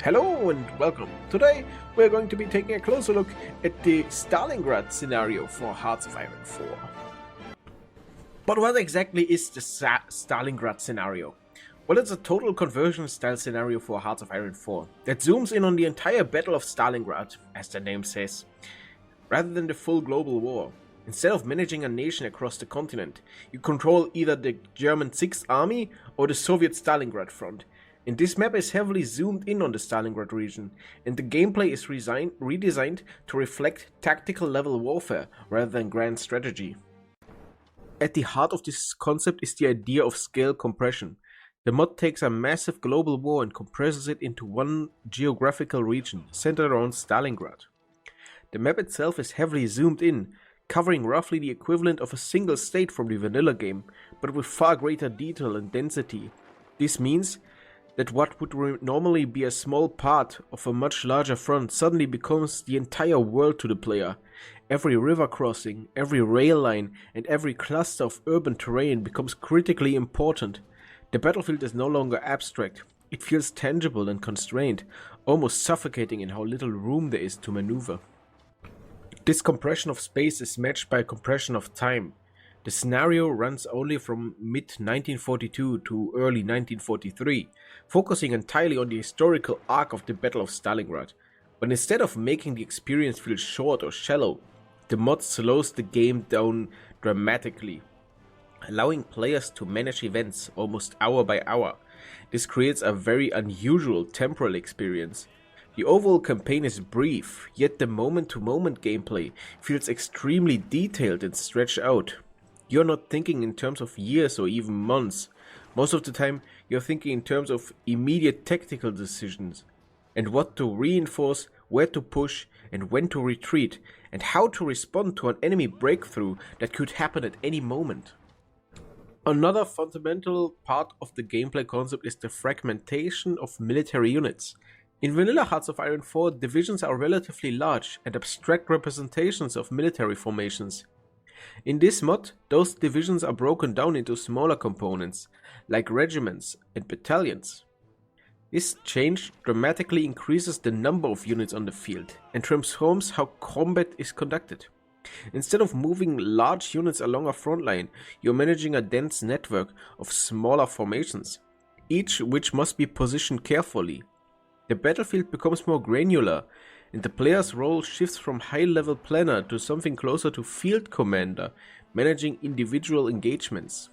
Hello and welcome. Today we're going to be taking a closer look at the Stalingrad scenario for Hearts of Iron 4. But what exactly is the Stalingrad scenario? Well, it's a total conversion style scenario for Hearts of Iron 4 that zooms in on the entire Battle of Stalingrad, as the name says, rather than the full global war. Instead of managing a nation across the continent, you control either the German 6th Army or the Soviet Stalingrad front. And this map is heavily zoomed in on the Stalingrad region, and the gameplay is redesigned to reflect tactical level warfare rather than grand strategy. At the heart of this concept is the idea of scale compression. The mod takes a massive global war and compresses it into one geographical region, centered around Stalingrad. The map itself is heavily zoomed in, covering roughly the equivalent of a single state from the vanilla game, but with far greater detail and density. This means that what would normally be a small part of a much larger front suddenly becomes the entire world to the player. Every river crossing, every rail line, and every cluster of urban terrain becomes critically important. The battlefield is no longer abstract. It feels tangible and constrained, almost suffocating in how little room there is to maneuver. This compression of space is matched by a compression of time. The scenario runs only from mid-1942 to early 1943, focusing entirely on the historical arc of the Battle of Stalingrad. But instead of making the experience feel short or shallow, the mod slows the game down dramatically, allowing players to manage events almost hour by hour. This creates a very unusual temporal experience. The overall campaign is brief, yet the moment-to-moment gameplay feels extremely detailed and stretched out. You're not thinking in terms of years or even months. Most of the time, you're thinking in terms of immediate tactical decisions, and what to reinforce, where to push, and when to retreat, and how to respond to an enemy breakthrough that could happen at any moment. Another fundamental part of the gameplay concept is the fragmentation of military units. In vanilla Hearts of Iron 4, divisions are relatively large and abstract representations of military formations. In this mod, those divisions are broken down into smaller components, like regiments and battalions. This change dramatically increases the number of units on the field and transforms how combat is conducted. Instead of moving large units along a front line, you're managing a dense network of smaller formations, each which must be positioned carefully. The battlefield becomes more granular, and the player's role shifts from high-level planner to something closer to field commander, managing individual engagements.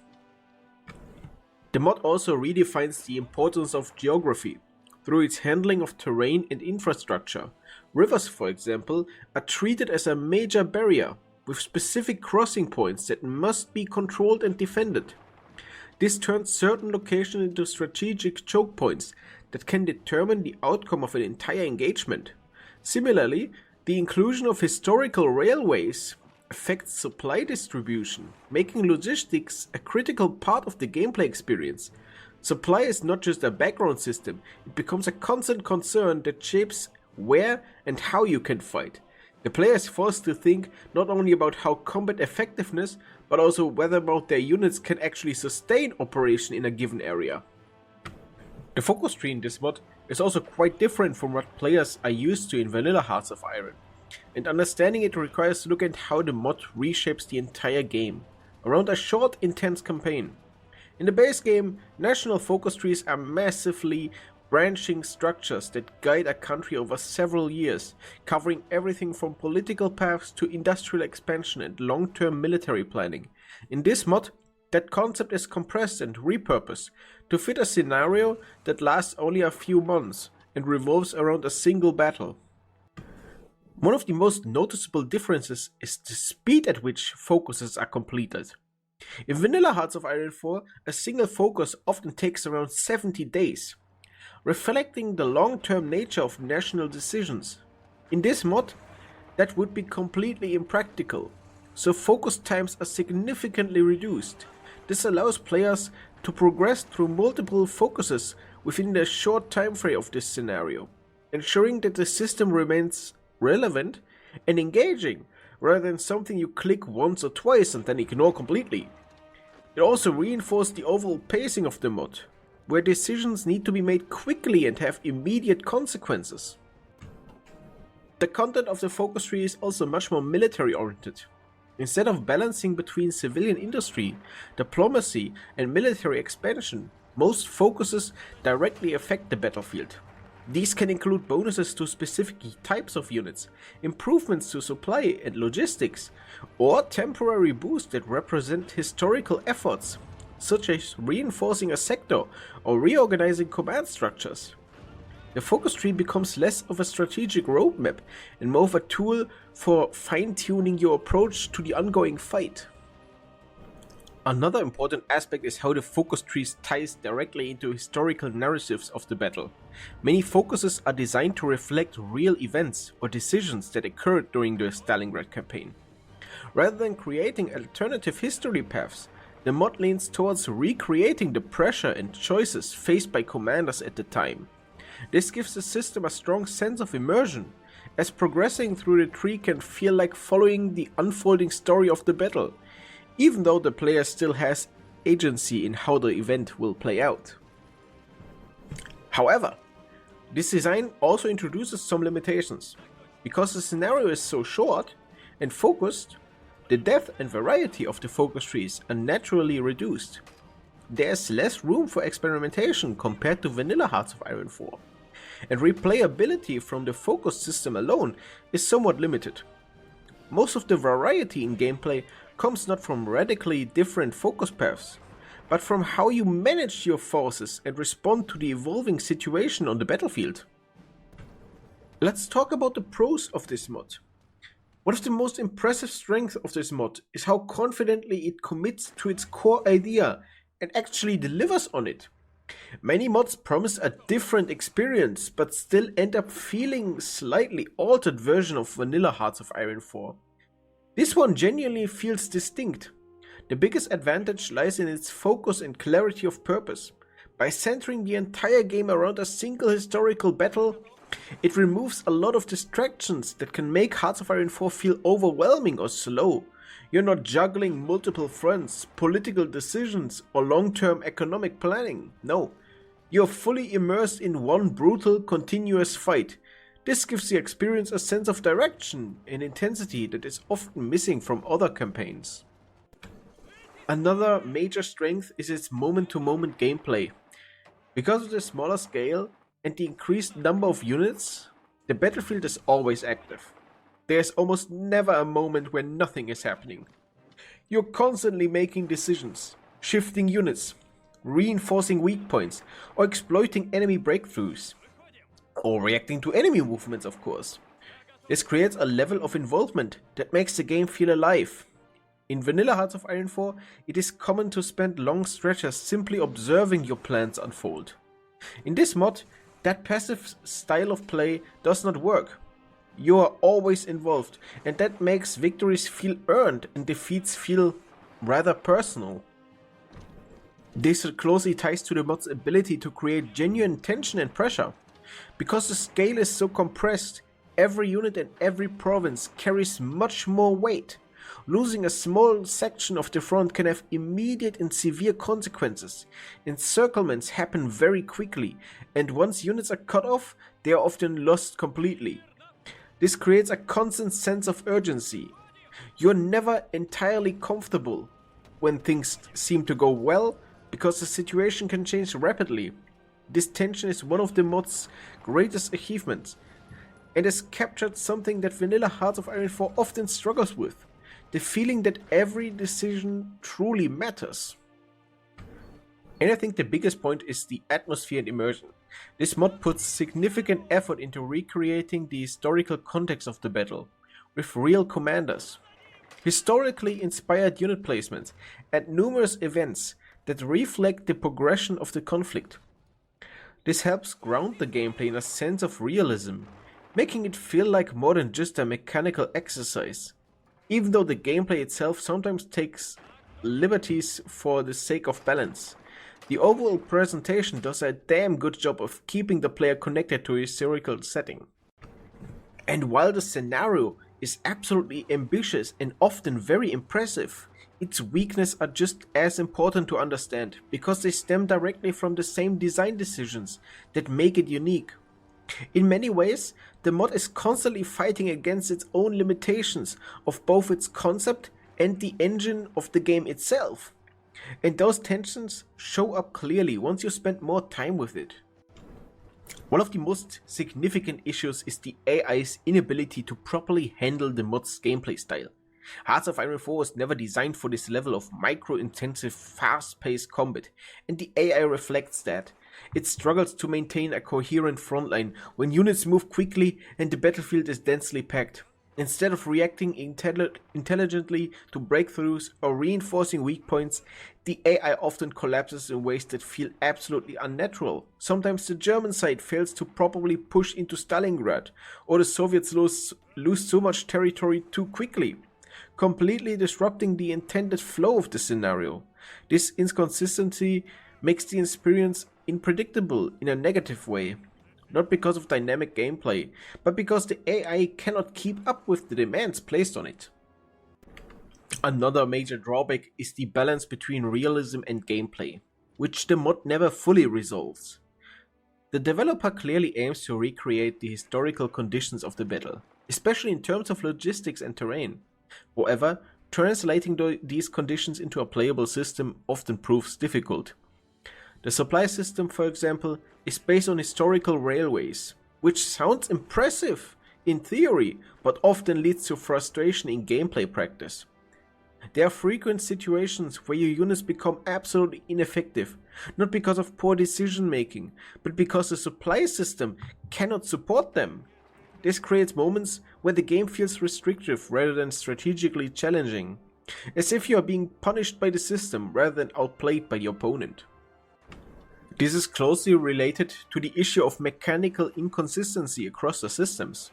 The mod also redefines the importance of geography through its handling of terrain and infrastructure. Rivers, for example, are treated as a major barrier, with specific crossing points that must be controlled and defended. This turns certain locations into strategic choke points that can determine the outcome of an entire engagement. Similarly, the inclusion of historical railways affects supply distribution, making logistics a critical part of the gameplay experience. Supply is not just a background system, it becomes a constant concern that shapes where and how you can fight. The player is forced to think not only about how combat effectiveness, but also whether or not their units can actually sustain operation in a given area. The focus tree in this mod is also quite different from what players are used to in vanilla Hearts of Iron, and understanding it requires to look at how the mod reshapes the entire game, around a short, intense campaign. In the base game, national focus trees are massively branching structures that guide a country over several years, covering everything from political paths to industrial expansion and long-term military planning. In this mod, that concept is compressed and repurposed to fit a scenario that lasts only a few months and revolves around a single battle. One of the most noticeable differences is the speed at which focuses are completed. In vanilla Hearts of Iron 4, a single focus often takes around 70 days, reflecting the long-term nature of national decisions. In this mod, that would be completely impractical, so focus times are significantly reduced. This allows players to progress through multiple focuses within the short time frame of this scenario, ensuring that the system remains relevant and engaging rather than something you click once or twice and then ignore completely. It also reinforced the overall pacing of the mod. where decisions need to be made quickly and have immediate consequences. The content of the focus tree is also much more military oriented. Instead of balancing between civilian industry, diplomacy and military expansion, most focuses directly affect the battlefield. These can include bonuses to specific types of units, improvements to supply and logistics, or temporary boosts that represent historical efforts, such as reinforcing a sector or reorganizing command structures. The focus tree becomes less of a strategic roadmap and more of a tool for fine-tuning your approach to the ongoing fight. Another important aspect is how the focus tree ties directly into historical narratives of the battle. Many focuses are designed to reflect real events or decisions that occurred during the Stalingrad campaign. Rather than creating alternative history paths, the mod leans towards recreating the pressure and choices faced by commanders at the time. This gives the system a strong sense of immersion, as progressing through the tree can feel like following the unfolding story of the battle, even though the player still has agency in how the event will play out. However, this design also introduces some limitations. Because the scenario is so short and focused, the depth and variety of the focus trees are naturally reduced. There's less room for experimentation compared to vanilla Hearts of Iron 4, and replayability from the focus system alone is somewhat limited. Most of the variety in gameplay comes not from radically different focus paths, but from how you manage your forces and respond to the evolving situation on the battlefield. Let's talk about the pros of this mod. One of the most impressive strengths of this mod is how confidently it commits to its core idea and actually delivers on it. Many mods promise a different experience, but still end up feeling slightly altered version of vanilla Hearts of Iron 4. This one genuinely feels distinct. The biggest advantage lies in its focus and clarity of purpose. By centering the entire game around a single historical battle, it removes a lot of distractions that can make Hearts of Iron 4 feel overwhelming or slow. You're not juggling multiple fronts, political decisions, or long-term economic planning. No, you're fully immersed in one brutal, continuous fight. This gives the experience a sense of direction and intensity that is often missing from other campaigns. Another major strength is its moment-to-moment gameplay. Because of the smaller scale and the increased number of units, the battlefield is always active. There's almost never a moment when nothing is happening. You're constantly making decisions, shifting units, reinforcing weak points, or exploiting enemy breakthroughs. Or reacting to enemy movements, of course. This creates a level of involvement that makes the game feel alive. In vanilla Hearts of Iron 4, it is common to spend long stretches simply observing your plans unfold. In this mod, that passive style of play does not work. You are always involved, and that makes victories feel earned and defeats feel rather personal. This closely ties to the mod's ability to create genuine tension and pressure. Because the scale is so compressed, every unit and every province carries much more weight. Losing a small section of the front can have immediate and severe consequences. Encirclements happen very quickly, and once units are cut off, they are often lost completely. This creates a constant sense of urgency. You're never entirely comfortable when things seem to go well, because the situation can change rapidly. This tension is one of the mod's greatest achievements, and has captured something that vanilla Hearts of Iron 4 often struggles with: the feeling that every decision truly matters. And I think the biggest point is the atmosphere and immersion. This mod puts significant effort into recreating the historical context of the battle, with real commanders, historically inspired unit placements, and numerous events that reflect the progression of the conflict. This helps ground the gameplay in a sense of realism, making it feel like more than just a mechanical exercise. Even though the gameplay itself sometimes takes liberties for the sake of balance, the overall presentation does a damn good job of keeping the player connected to a historical setting. And while the scenario is absolutely ambitious and often very impressive, its weaknesses are just as important to understand because they stem directly from the same design decisions that make it unique. In many ways, the mod is constantly fighting against its own limitations of both its concept and the engine of the game itself. And those tensions show up clearly once you spend more time with it. One of the most significant issues is the AI's inability to properly handle the mod's gameplay style. Hearts of Iron 4 was never designed for this level of micro-intensive, fast-paced combat, and the AI reflects that. It struggles to maintain a coherent frontline when units move quickly and the battlefield is densely packed. Instead of reacting intelligently to breakthroughs or reinforcing weak points, the AI often collapses in ways that feel absolutely unnatural. Sometimes the German side fails to properly push into Stalingrad, or the Soviets lose so much territory too quickly, completely disrupting the intended flow of the scenario. This inconsistency makes the experience unpredictable in a negative way. Not because of dynamic gameplay, but because the AI cannot keep up with the demands placed on it. Another major drawback is the balance between realism and gameplay, which the mod never fully resolves. The developer clearly aims to recreate the historical conditions of the battle, especially in terms of logistics and terrain. However, translating these conditions into a playable system often proves difficult. The supply system, for example, is based on historical railways, which sounds impressive in theory, but often leads to frustration in gameplay practice. There are frequent situations where your units become absolutely ineffective, not because of poor decision making, but because the supply system cannot support them. This creates moments where the game feels restrictive rather than strategically challenging, as if you are being punished by the system rather than outplayed by the opponent. This is closely related to the issue of mechanical inconsistency across the systems.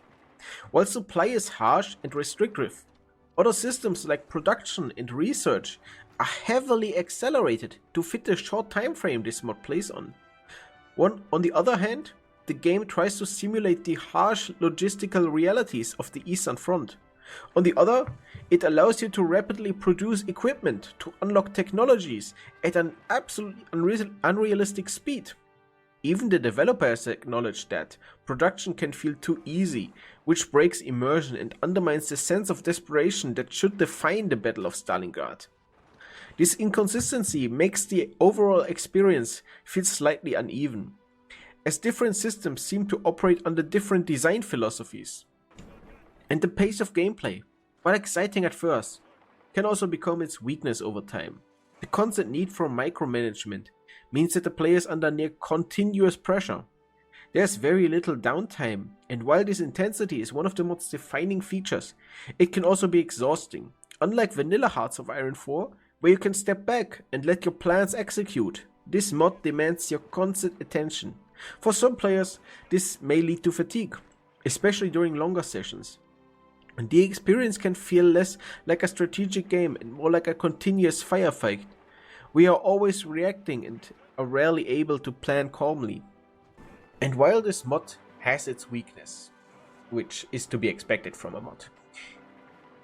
While supply is harsh and restrictive, other systems like production and research are heavily accelerated to fit the short time frame this mod plays on. On the other hand, the game tries to simulate the harsh logistical realities of the Eastern Front. On the other, it allows you to rapidly produce equipment to unlock technologies at an absolutely unrealistic speed. Even the developer has acknowledged that production can feel too easy, which breaks immersion and undermines the sense of desperation that should define the Battle of Stalingrad. This inconsistency makes the overall experience feel slightly uneven, as different systems seem to operate under different design philosophies. And the pace of gameplay, while exciting at first, can also become its weakness over time. The constant need for micromanagement means that the player is under near continuous pressure. There's very little downtime, and while this intensity is one of the mod's defining features, it can also be exhausting. Unlike vanilla Hearts of Iron 4, where you can step back and let your plans execute, this mod demands your constant attention. For some players, this may lead to fatigue, especially during longer sessions. And the experience can feel less like a strategic game and more like a continuous firefight. We are always reacting and are rarely able to plan calmly. And while this mod has its weakness, which is to be expected from a mod,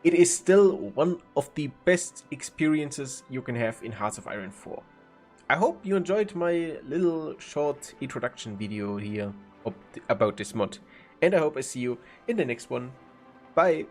it is still one of the best experiences you can have in Hearts of Iron 4. I hope you enjoyed my little short introduction video here about this mod, and I hope I see you in the next one. Bye!